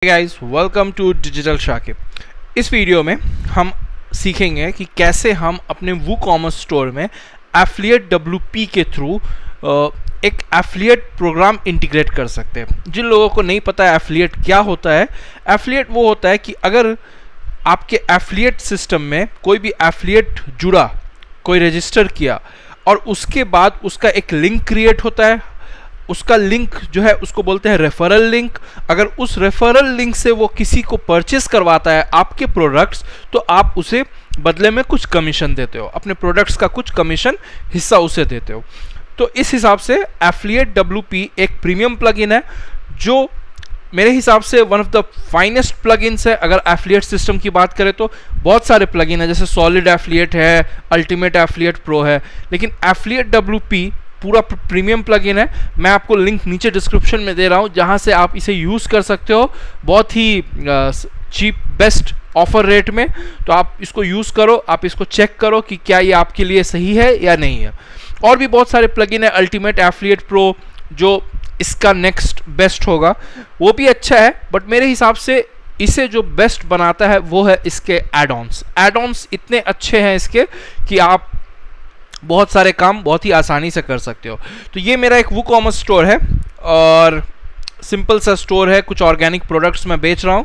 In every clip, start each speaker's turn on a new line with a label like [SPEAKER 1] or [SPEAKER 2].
[SPEAKER 1] Guys welcome to digital Shakib. इस video में हम सीखेंगे कि कैसे हम अपने वूकॉमर्स स्टोर में एफिलिएट WP के थ्रू एक एफिलिएट प्रोग्राम इंटीग्रेट कर सकते हैं। जिन लोगों को नहीं पता है एफिलिएट क्या होता है, एफिलिएट वो होता है कि अगर आपके एफिलिएट सिस्टम में कोई भी एफिलिएट जुड़ा, कोई रजिस्टर किया और उसके बाद उसका एक लिंक क्रिएट होता है, उसका लिंक जो है उसको बोलते हैं रेफरल लिंक। अगर उस रेफरल लिंक से वो किसी को परचेस करवाता है आपके प्रोडक्ट्स, तो आप उसे बदले में कुछ कमीशन देते हो, अपने प्रोडक्ट्स का कुछ कमीशन हिस्सा उसे देते हो। तो इस हिसाब से एफिलिएट WP एक प्रीमियम प्लगइन है जो मेरे हिसाब से one of the finest plugins है। अगर एफिलिएट सिस्टम की बात करें तो बहुत सारे प्लगइन है, जैसे सॉलिड एफिलिएट है, अल्टीमेट एफिलिएट प्रो है, लेकिन एफिलिएट WP पूरा प्रीमियम प्लगइन है। मैं आपको लिंक नीचे डिस्क्रिप्शन में दे रहा हूँ जहाँ से आप इसे यूज़ कर सकते हो बहुत ही चीप बेस्ट ऑफर रेट में। तो आप इसको यूज़ करो, आप इसको चेक करो कि क्या ये आपके लिए सही है या नहीं है। और भी बहुत सारे प्लगइन है, अल्टीमेट एफिलिएट प्रो जो इसका नेक्स्ट बेस्ट होगा, वो भी अच्छा है, बट मेरे हिसाब से इसे जो बेस्ट बनाता है वो है इसके एड-ऑन्स। एड-ऑन्स इतने अच्छे हैं इसके कि आप बहुत सारे काम बहुत ही आसानी से कर सकते हो। तो ये मेरा एक वूकॉमर्स स्टोर है और सिंपल सा स्टोर है, कुछ ऑर्गेनिक प्रोडक्ट्स मैं बेच रहा हूँ।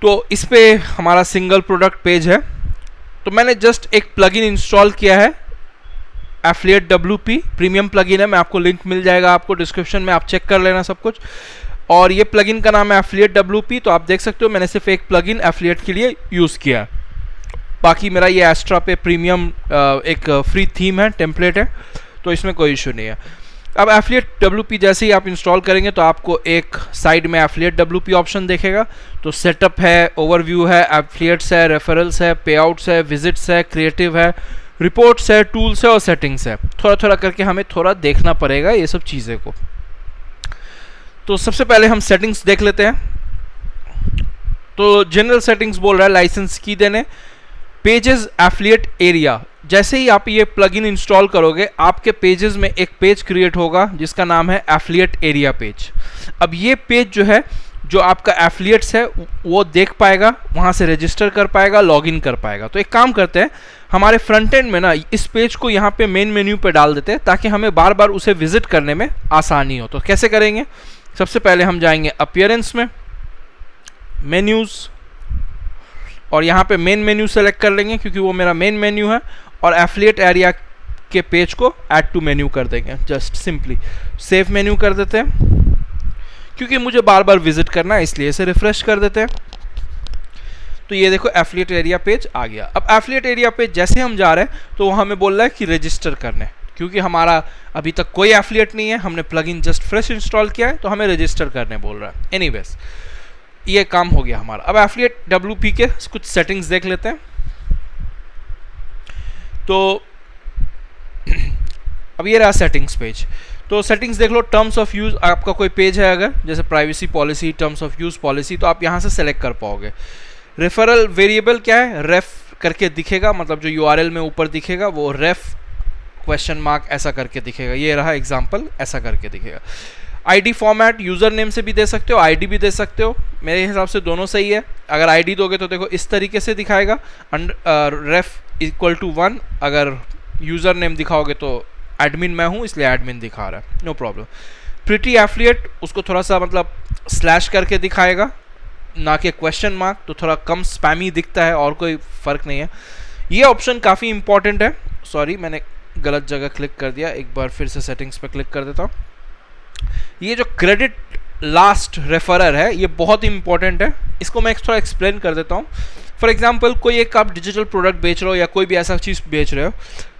[SPEAKER 1] तो इस पे हमारा सिंगल प्रोडक्ट पेज है। तो मैंने जस्ट एक प्लगइन इंस्टॉल किया है, एफिलिएट WP प्रीमियम प्लगइन है। मैं आपको लिंक मिल जाएगा आपको डिस्क्रिप्शन में, आप चेक कर लेना सब कुछ। और ये प्लगइन का नाम है एफिलिएट WP। तो आप देख सकते हो मैंने सिर्फ एक प्लगइन एफिलिएट के लिए यूज़ किया है। बाकी मेरा ये एस्ट्रा पे प्रीमियम एक फ्री थीम है, टेम्पलेट है, तो इसमें कोई इशू नहीं है। अब एफिलिएट WP जैसे ही आप इंस्टॉल करेंगे तो आपको एक साइड में एफिलिएट WP ऑप्शन देखेगा। तो सेटअप है, ओवरव्यू है, एफिलिएट्स है, रेफरल्स है, पे आउट्स है, विजिट्स है, क्रिएटिव है, रिपोर्ट्स है, टूल्स है और सेटिंग्स है। थोड़ा थोड़ा करके हमें थोड़ा देखना पड़ेगा ये सब चीज़ें को। तो सबसे पहले हम सेटिंग्स देख लेते हैं। तो जनरल सेटिंग्स बोल रहा है लाइसेंस की देने, पेजेस एफिलिएट एरिया। जैसे ही आप ये प्लगइन इंस्टॉल करोगे आपके पेजेस में एक पेज क्रिएट होगा जिसका नाम है एफिलिएट एरिया पेज। अब ये पेज जो है, जो आपका एफिलिएट्स है वो देख पाएगा, वहाँ से रजिस्टर कर पाएगा, लॉगिन कर पाएगा। तो एक काम करते हैं, हमारे फ्रंट एंड में ना इस पेज को यहाँ पे मेन मेन्यू पे डाल देते हैं ताकि हमें बार बार उसे विजिट करने में आसानी हो। तो कैसे करेंगे? सबसे पहले हम जाएंगे अपीयरेंस में, मेन्यूज़, और यहाँ पे मेन मेन्यू सेलेक्ट कर लेंगे क्योंकि वो मेरा मेन मेन्यू है, और एफिलिएट एरिया के पेज को ऐड टू मेन्यू कर देंगे। जस्ट सिंपली सेव मेन्यू कर देते हैं क्योंकि मुझे बार बार विजिट करना है, इसलिए इसे रिफ्रेश कर देते हैं। तो ये देखो एफिलिएट एरिया पेज आ गया। अब एफिलिएट एरिया पेज जैसे हम जा रहे हैं तो वो हमें बोल रहा है कि रजिस्टर करने, क्योंकि हमारा अभी तक कोई एफिलिएट नहीं है, हमने प्लगइन जस्ट फ्रेश इंस्टॉल किया है, तो हमें रजिस्टर करने बोल रहा है। एनीवेज ये काम हो गया हमारा। अब एफिलिएट WP के कुछ सेटिंग्स देख लेते हैं। तो अब ये रहा सेटिंग्स पेज। तो सेटिंग्स देख लो, टर्म्स ऑफ यूज़, आपका कोई पेज है अगर जैसे privacy policy, terms of use policy, तो आप यहाँ से सेलेक्ट कर पाओगे। रेफरल वेरिएबल क्या है? रेफ करके दिखेगा, मतलब जो URL में ऊपर दिखेगा वो रेफ ? ऐसा करके दिखेगा। ये रहा एग्जाम्पल, ऐसा करके दिखेगा। ID फॉर्मेट यूज़र नेम से भी दे सकते हो, ID भी दे सकते हो। मेरे हिसाब से दोनों सही है। अगर ID दोगे तो देखो इस तरीके से दिखाएगा, रेफ = 1। अगर यूज़र नेम दिखाओगे तो एडमिन मैं हूँ इसलिए एडमिन दिखा रहा है, नो प्रॉब्लम। प्रिटी एफिलिएट, उसको थोड़ा सा मतलब स्लैश करके दिखाएगा, ना कि क्वेश्चन मार्क, तो थोड़ा कम स्पैमी दिखता है, और कोई फ़र्क नहीं है। ये ऑप्शन काफ़ी इंपॉर्टेंट है। सॉरी मैंने गलत जगह क्लिक कर दिया, एक बार फिर से सेटिंग्स पर क्लिक कर देता हूँ। ये जो क्रेडिट लास्ट रेफरर है ये बहुत इंपॉर्टेंट है, इसको मैं थोड़ा एक्सप्लेन कर देता हूँ। फॉर एग्जांपल कोई एक आप डिजिटल प्रोडक्ट बेच रहे हो या कोई भी ऐसा चीज़ बेच रहे हो,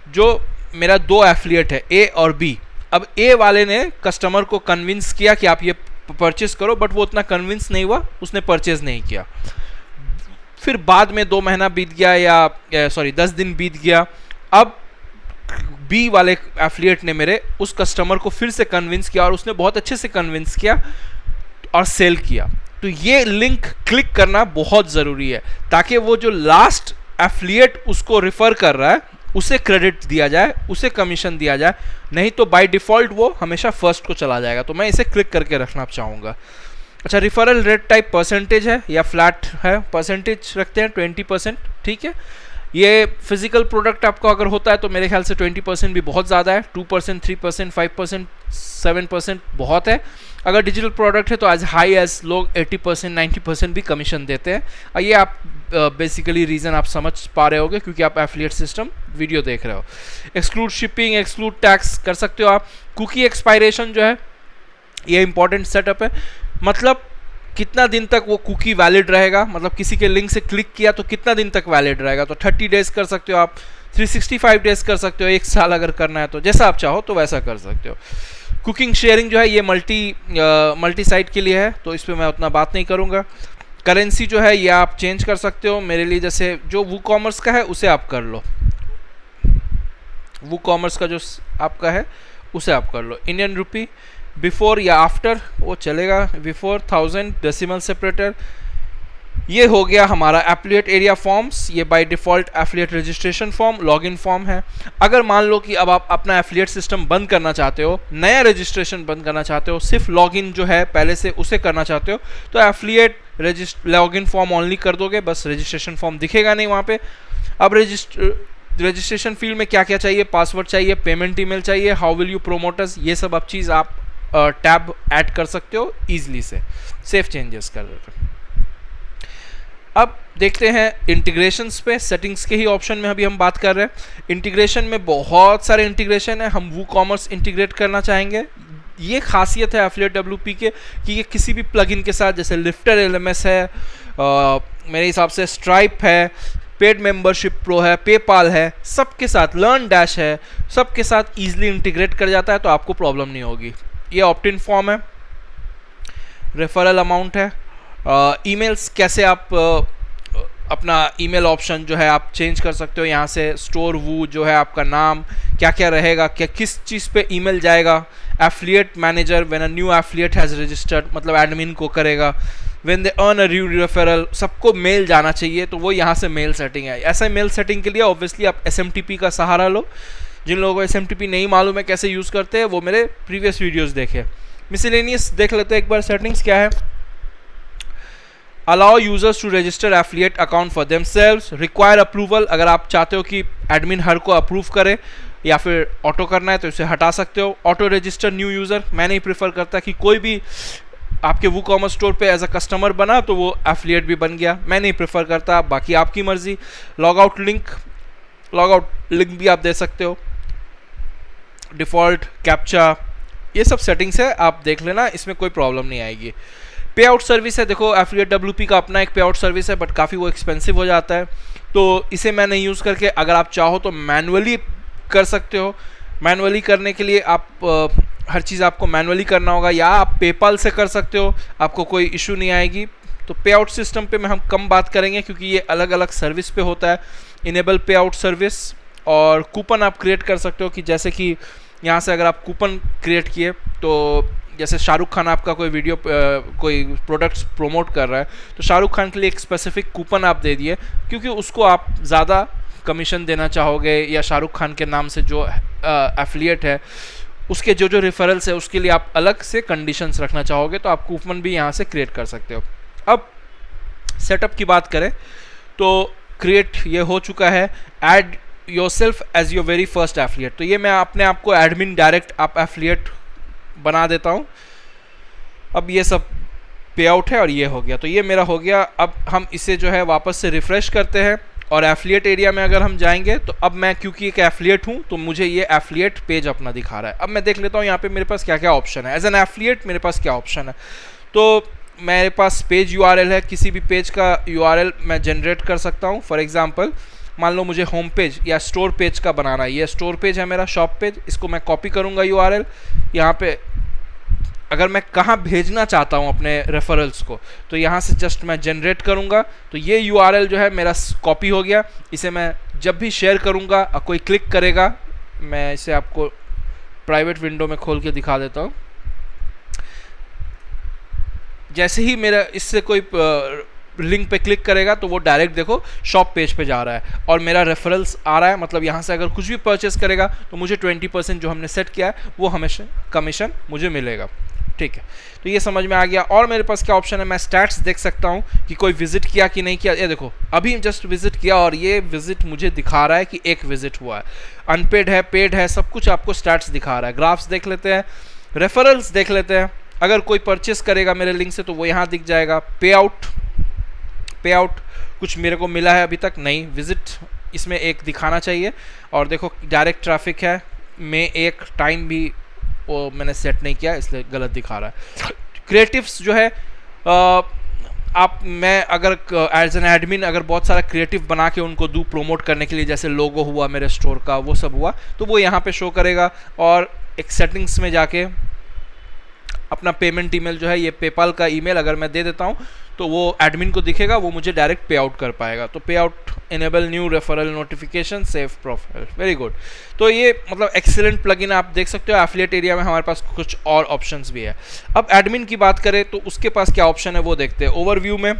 [SPEAKER 1] जो मेरा 2 एफिलिएट है A और B। अब A वाले ने कस्टमर को कन्विंस किया कि आप ये परचेस करो, बट वो उतना कन्विंस नहीं हुआ, उसने परचेज नहीं किया। फिर बाद में 2 महीना बीत गया या 10 दिन बीत गया, अब B वाले एफिलिएट ने मेरे उस कस्टमर को फिर से कन्विंस किया और उसने बहुत अच्छे से कन्विंस किया और सेल किया। तो ये लिंक क्लिक करना बहुत ज़रूरी है ताकि वो जो लास्ट एफिलिएट उसको रिफ़र कर रहा है उसे क्रेडिट दिया जाए, उसे कमीशन दिया जाए, नहीं तो बाय डिफ़ॉल्ट वो हमेशा फर्स्ट को चला जाएगा। तो मैं इसे क्लिक करके रखना चाहूँगा। अच्छा, रिफरल रेट टाइप परसेंटेज है या फ्लैट है, परसेंटेज रखते हैं 20%, ठीक है। ये फिजिकल प्रोडक्ट आपको अगर होता है तो मेरे ख्याल से 20% भी बहुत ज़्यादा है, 2%, 3%, 5%, 7% बहुत है। अगर डिजिटल प्रोडक्ट है तो एज हाई एज लोग 80%, 90% भी कमीशन देते हैं। ये आप बेसिकली रीज़न आप समझ पा रहे होगे क्योंकि आप एफिलिएट सिस्टम वीडियो देख रहे हो। एक्सक्लूड शिपिंग, एक्सक्लूड टैक्स कर सकते हो आप। कुकी एक्सपायरेशन जो है ये इंपॉर्टेंट सेटअप है, मतलब कितना दिन तक वो कुकी वैलिड रहेगा, मतलब किसी के लिंक से क्लिक किया तो कितना दिन तक वैलिड रहेगा। तो 30 डेज कर सकते हो आप, 365 डेज कर सकते हो, 1 साल अगर करना है तो जैसा आप चाहो तो वैसा कर सकते हो। कुकिंग शेयरिंग जो है ये मल्टी साइट के लिए है, तो इस पर मैं उतना बात नहीं करूँगा। करेंसी जो है ये आप चेंज कर सकते हो, मेरे लिए जैसे जो वू कॉमर्स का है उसे आप कर लो, वू कॉमर्स का जो आपका है उसे आप कर लो। इंडियन रुपी बिफोर या आफ्टर वो चलेगा, बिफोर 1000 डेसिमल सेपरेटर। ये हो गया हमारा एफिलिएट एरिया फॉर्म्स, ये by default affiliate registration form, login form है। अगर मान लो कि अब आप अपना एफिलिएट सिस्टम बंद करना चाहते हो, नया रजिस्ट्रेशन बंद करना चाहते हो, सिर्फ लॉगिन जो है पहले से उसे करना चाहते हो, तो एफिलिएट लॉगिन फॉर्म ऑनली कर दोगे, बस रजिस्ट्रेशन फॉर्म दिखेगा नहीं वहाँ पे। अब रजिस्ट्रेशन फील्ड में क्या क्या चाहिए, पासवर्ड चाहिए, पेमेंट ईमेल चाहिए, हाउ विल यू प्रोमोटर्स, ये सब अब चीज़ आप टैब ऐड कर सकते हो ईजिली से, सेफ चेंजेस कर देते हो। अब देखते हैं इंटीग्रेशंस पे, सेटिंग्स के ही ऑप्शन में अभी हम बात कर रहे हैं। इंटीग्रेशन में बहुत सारे इंटीग्रेशन है, हम वू कॉमर्स इंटीग्रेट करना चाहेंगे। ये खासियत है एफिलिएट डब्ल्यूपी के कि ये किसी भी प्लगइन के साथ, जैसे लिफ्टर एलएमएस है, मेरे हिसाब से स्ट्राइप है, पेड मेंबरशिप प्रो है, पेपाल है, सबके साथ, लर्न डैश है, सबके साथ ईजिली इंटीग्रेट कर जाता है, तो आपको प्रॉब्लम नहीं होगी। ये ऑप्ट इन फॉर्म है, रेफरल अमाउंट है, ईमेल्स कैसे आप अपना ईमेल ऑप्शन जो है आप चेंज कर सकते हो यहाँ से। स्टोर वू जो है आपका नाम क्या क्या रहेगा, क्या किस चीज़ पे ईमेल जाएगा। Affiliate manager when a new affiliate has registered, मतलब एडमिन को करेगा। When they earn a new referral, सबको मेल जाना चाहिए, तो वो यहाँ से मेल सेटिंग है। ऐसा मेल सेटिंग के लिए ऑब्वियसली आप SMTP का सहारा लो। जिन लोगों को SMTP नहीं मालूम है कैसे यूज़ करते हैं, वो मेरे प्रीवियस वीडियोज़ देखे। मिसलेनियस देख लेते हैं एक बार, सेटिंग्स क्या है। Allow users to register affiliate account for themselves, require approval, अगर आप चाहते हो कि एडमिन हर को अप्रूव करे या फिर ऑटो करना है तो इसे हटा सकते हो। ऑटो रजिस्टर न्यू यूज़र, मैं नहीं प्रेफर करता कि कोई भी आपके वू कॉमर्स स्टोर पे एज अ कस्टमर बना तो वो एफिलिएट भी बन गया, मैं नहीं प्रेफर करता, बाकी आपकी मर्जी। लॉग आउट लिंक भी आप दे सकते हो। डिफ़ॉल्ट कैप्चा, ये सब सेटिंग्स है, आप देख लेना, इसमें कोई प्रॉब्लम नहीं आएगी। पे आउट सर्विस है, देखो एफिलिएट डब्ल्यूपी का अपना एक पे आउट सर्विस है, बट काफ़ी वो एक्सपेंसिव हो जाता है, तो इसे मैं नहीं यूज़ करके, अगर आप चाहो तो मैनुअली कर सकते हो। मैनुअली करने के लिए आप हर चीज़ आपको मैनुअली करना होगा, या आप पेपाल से कर सकते हो, आपको कोई इशू नहीं आएगी। तो पे आउट सिस्टम पे में हम कम बात करेंगे क्योंकि ये अलग अलग सर्विस पे होता है। इनेबल पे आउट सर्विस, और कूपन आप क्रिएट कर सकते हो कि जैसे कि यहाँ से अगर आप कूपन क्रिएट किए, तो जैसे शाहरुख खान आपका कोई वीडियो कोई प्रोडक्ट्स प्रमोट कर रहा है, तो शाहरुख खान के लिए एक स्पेसिफिक कूपन आप दे दिए, क्योंकि उसको आप ज़्यादा कमीशन देना चाहोगे, या शाहरुख खान के नाम से जो एफिलिएट है उसके जो रेफरल्स है उसके लिए आप अलग से कंडीशंस रखना चाहोगे, तो आप कूपन भी यहाँ से क्रिएट कर सकते हो। अब सेटअप की बात करें तो क्रिएट ये हो चुका है। Add yourself as your very first affiliate, तो ये मैं अपने आप को एडमिन डायरेक्ट आप एफिलिएट बना देता हूँ। अब ये सब पे आउट है और ये हो गया, तो ये मेरा हो गया। अब हम इसे जो है वापस से रिफ़्रेश करते हैं, और एफिलिएट एरिया में अगर हम जाएंगे तो अब मैं क्योंकि एक एफिलिएट हूँ तो मुझे ये एफिलिएट पेज अपना दिखा रहा है। अब मैं देख लेता हूँ यहाँ पे मेरे पास क्या क्या ऑप्शन है, एज एन एफिलिएट मेरे पास क्या ऑप्शन है। तो मेरे पास पेज URL है, किसी भी पेज का URL मैं जनरेट कर सकता हूँ। फॉर एग्जांपल मान लो मुझे होम पेज या स्टोर पेज का बनाना है, ये स्टोर पेज है मेरा, शॉप पेज, इसको मैं कॉपी करूँगा URL यहाँ पे। अगर मैं कहाँ भेजना चाहता हूँ अपने रेफरल्स को, तो यहाँ से जस्ट मैं जनरेट करूँगा, तो ये URL जो है मेरा कॉपी हो गया। इसे मैं जब भी शेयर करूँगा कोई क्लिक करेगा, मैं इसे आपको प्राइवेट विंडो में खोल के दिखा देता हूँ। जैसे ही मेरा इससे कोई लिंक पे क्लिक करेगा तो वो डायरेक्ट देखो शॉप पेज पे जा रहा है और मेरा रेफरल्स आ रहा है, मतलब यहाँ से अगर कुछ भी परचेस करेगा तो मुझे 20% जो हमने सेट किया है वो हमेशा कमीशन मुझे मिलेगा। ठीक है, तो ये समझ में आ गया। और मेरे पास क्या ऑप्शन है, मैं स्टैट्स देख सकता हूँ कि कोई विजिट किया कि नहीं किया। ये देखो अभी जस्ट विजिट किया और ये विजिट मुझे दिखा रहा है कि एक विजिट हुआ है, अनपेड है, पेड है, सब कुछ आपको स्टैट्स दिखा रहा है। ग्राफ्स देख लेते हैं, रेफरल्स देख लेते हैं, अगर कोई परचेस करेगा मेरे लिंक से तो वो यहाँ दिख जाएगा। पे आउट कुछ मेरे को मिला है अभी तक नहीं, विजिट इसमें एक दिखाना चाहिए। और देखो डायरेक्ट ट्रैफिक है, मैं एक टाइम भी वो मैंने सेट नहीं किया इसलिए गलत दिखा रहा है। क्रिएटिव्स जो है मैं अगर एज एन एडमिन अगर बहुत सारा क्रिएटिव बना के उनको दूँ प्रमोट करने के लिए, जैसे लोगो हुआ मेरे स्टोर का, वो सब हुआ तो वो यहाँ पे शो करेगा। और एक सेटिंग्स में जाके अपना पेमेंट ईमेल जो है, ये पेपाल का ईमेल अगर मैं दे देता हूँ तो वो एडमिन को दिखेगा, वो मुझे डायरेक्ट पे आउट कर पाएगा। तो पे out enable new referral notification save profile, very good. तो ये मतलब एक्सीलेंट प्लगइन आप देख सकते हो। एफिलिएट एरिया में हमारे पास कुछ और ऑप्शंस भी है। अब एडमिन की बात करें तो उसके पास क्या ऑप्शन है वो देखते हैं। ओवरव्यू में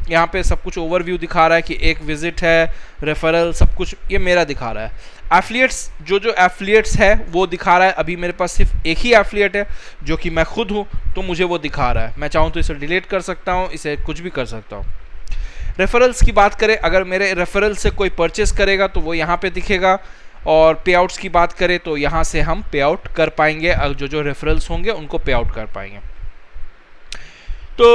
[SPEAKER 1] यहाँ पे सब कुछ ओवरव्यू दिखा रहा है कि एक विजिट है, रेफरल, सब कुछ ये मेरा दिखा रहा है। एफिलिएट्स जो एफिलिएट्स है वो दिखा रहा है। अभी मेरे पास सिर्फ एक ही एफिलिएट है जो कि मैं खुद हूँ, तो मुझे वो दिखा रहा है। मैं चाहूँ तो इसे डिलीट कर सकता हूँ, इसे कुछ भी कर सकता हूँ। रेफरल्स की बात करें, अगर मेरे रेफरल से कोई परचेस करेगा तो वो यहाँ पे दिखेगा। और पे आउट्स की बात करें तो यहाँ से हम पे आउट कर पाएंगे, जो रेफरल्स होंगे उनको पे आउट कर पाएंगे। तो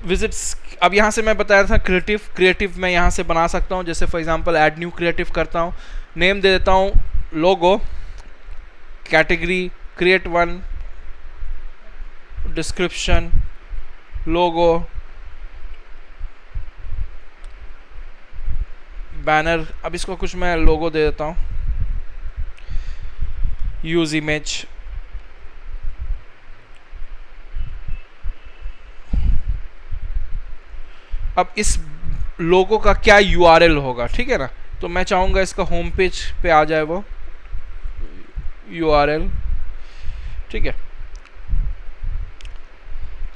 [SPEAKER 1] विजिट्स, अब यहाँ से मैं बताया था क्रिएटिव मैं यहाँ से बना सकता हूँ। जैसे for example add new creative करता हूँ, नेम दे देता हूँ लोगो, कैटेगरी क्रिएट वन, डिस्क्रिप्शन लोगो, बैनर, अब इसको कुछ मैं लोगो दे देता हूँ, यूज इमेज, अब इस लोगो का क्या यूआरएल होगा, ठीक है ना। तो मैं चाहूँगा इसका होम पेज पे आ जाए वो यूआरएल, ठीक है।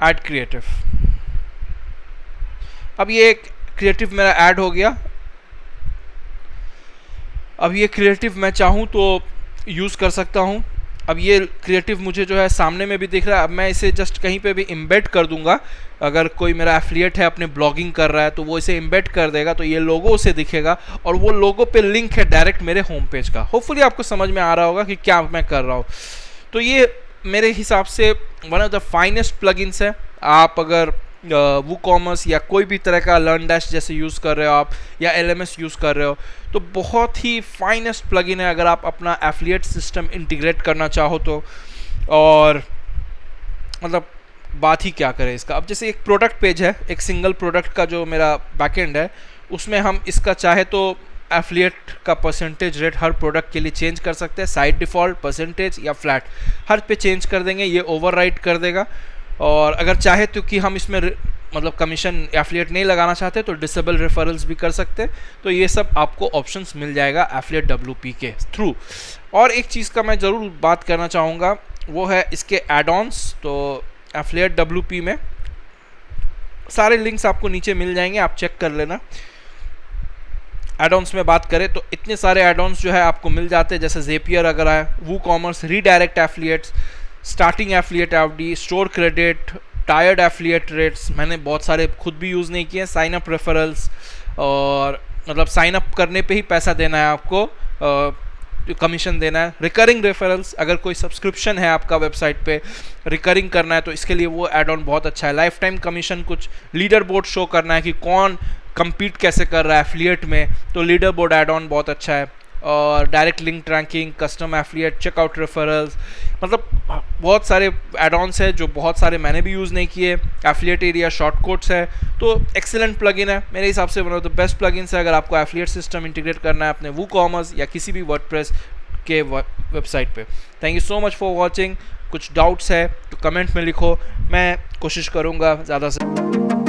[SPEAKER 1] ऐड क्रिएटिव, अब ये क्रिएटिव मेरा ऐड हो गया। अब ये क्रिएटिव मैं चाहूँ तो यूज़ कर सकता हूँ। अब ये क्रिएटिव मुझे जो है सामने में भी दिख रहा है। अब मैं इसे जस्ट कहीं पे भी इम्बेड कर दूंगा। अगर कोई मेरा एफिलिएट है अपने ब्लॉगिंग कर रहा है तो वो इसे इम्बेड कर देगा, तो ये लोगो उसे दिखेगा और वो लोगो पे लिंक है डायरेक्ट मेरे होम पेज का। होपफुली आपको समझ में आ रहा होगा कि क्या मैं कर रहा हूँ। तो ये मेरे हिसाब से one of the finest plugins है। आप अगर वूकॉमर्स या कोई भी तरह का लर्न डैश जैसे यूज़ कर रहे हो आप, या एलएमएस यूज़ कर रहे हो, तो बहुत ही फाइनेस्ट प्लगइन है अगर आप अपना एफिलिएट सिस्टम इंटीग्रेट करना चाहो तो। और मतलब बात ही क्या करें इसका। अब जैसे एक प्रोडक्ट पेज है, एक सिंगल प्रोडक्ट का जो मेरा बैकएंड है, उसमें हम इसका चाहे तो एफिलिएट का परसेंटेज रेट हर प्रोडक्ट के लिए चेंज कर सकते हैं, साइड डिफ़ॉल्ट, परसेंटेज या फ्लैट, हर पे चेंज कर देंगे, ये ओवरराइड कर देगा। और अगर चाहे तो कि हम इसमें मतलब कमीशन एफिलिएट नहीं लगाना चाहते तो डिसेबल रेफरल्स भी कर सकते हैं। तो ये सब आपको ऑप्शंस मिल जाएगा एफिलिएट डब्ल्यूपी के थ्रू। और एक चीज़ का मैं ज़रूर बात करना चाहूँगा, वो है इसके एड-ऑन्स। तो एफिलिएट डब्ल्यूपी में सारे लिंक्स आपको नीचे मिल जाएंगे, आप चेक कर लेना। एड-ऑन्स में बात करें तो इतने सारे एड-ऑन्स जो है आपको मिल जाते हैं, जैसे ज़ेपियर अगर है, WooCommerce, redirect affiliates, starting affiliate FD, store credit, tired affiliate rates, मैंने बहुत सारे खुद भी यूज़ नहीं किए, साइन अप रेफरल्स, और मतलब साइन अप करने पे ही पैसा देना है आपको, कमीशन देना है। रिकरिंग रेफरल्स, अगर कोई सब्सक्रिप्शन है आपका वेबसाइट पे, रिकरिंग करना है तो इसके लिए वो एड ऑन बहुत अच्छा है। लाइफ टाइम कमीशन, कुछ लीडर बोर्ड शो करना है कि कौन compete कैसे कर रहा है एफिलिएट में, तो लीडर बोर्ड एड ऑन बहुत अच्छा है। और direct link tracking, custom affiliate, checkout referrals, मतलब बहुत सारे एड ऑन्स है जो बहुत सारे मैंने भी यूज़ नहीं किए। एफिलिएट एरिया शॉर्टकट्स है, तो एक्सेलेंट प्लगइन है मेरे हिसाब से, one of the best plugins है अगर आपको एफिलिएट सिस्टम इंटीग्रेट करना है अपने वूकॉमर्स या किसी भी वर्डप्रेस के वेबसाइट पे। Thank you so much for watching. कुछ डाउट्स है तो कमेंट में लिखो, मैं कोशिश करूँगा ज़्यादा से